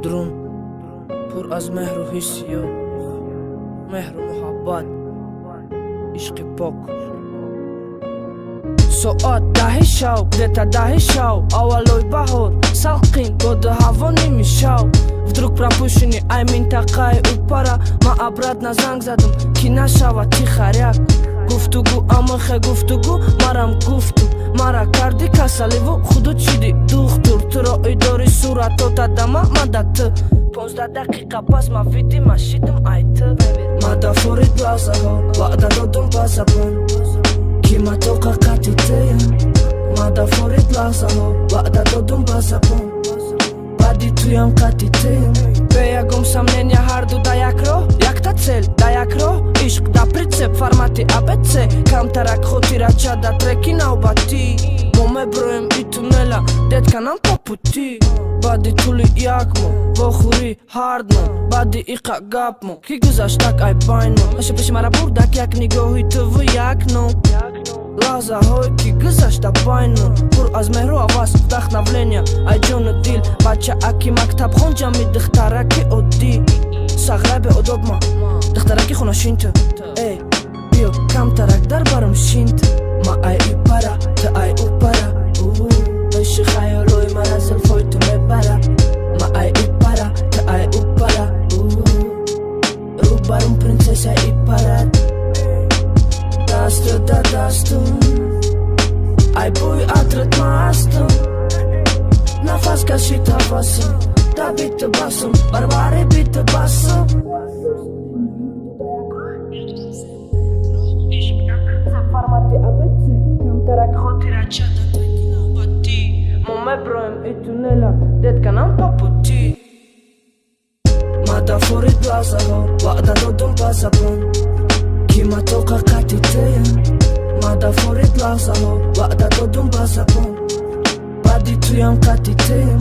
درون پر از مهر و حسی و مهر و محبت عشق پاک ساعت 10 شب где-то 10 шав аввалои баҳор салқин боду ҳаво ними шав вдруг пропущенный ай минтақаи упара ма абрат на занг задам ки нашавад тихаряк гуфтугу амахе гуфтугу марам гуфту мара карди касаливу худуд шуди духтур туро идори суратота дама мадату 15 дақиқа пас ма види ма шидам айты мадафорид лазаҳо ваъда додум ба забон ки ма тоқа қатитаям мадафорид лазаҳо ваъда додум ба забон баъди туям қатитаям бе ягум самнения ҳарду да як роҳ якта цел да як роҳ ишқ да прицеп формати абц камтарак хотирача да треки навбатӣ мо меброем и туннела детканам по путӣ баъди тӯли як моҳ вохӯрӣ ҳардмо баъди иқа гапмо ки гузаштак ай байно маша пеши мара бурдак як нигоҳи туву як ном лаҳзаҳое ки гузашта байно пур аз меҳру аваз вдохновления ай ҷону дил бачааки мактабхонҷа ми духтараки оддӣ сағрай беодобма духтараки хонашинту эй биё камтарак дар барам шинт ма ай ипара ту ай упара иши хаёлои мара зулфои ту мебара ма ай ипара ту ай упара рӯбарум принсеса ипарат дасту да дасту ай бӯи атрат масту нафас кашид ҳавасум да биту басум барбари биту басум формати абц камтарак хотирача да треки навбатӣ мо меброем и туннела детканам по путӣ мадафорид лазаҳо ваъда додум ба забон ки ма тоқа қатитаям мадафорид лазаҳо ваъда додум ба забон баъди туям қатитаям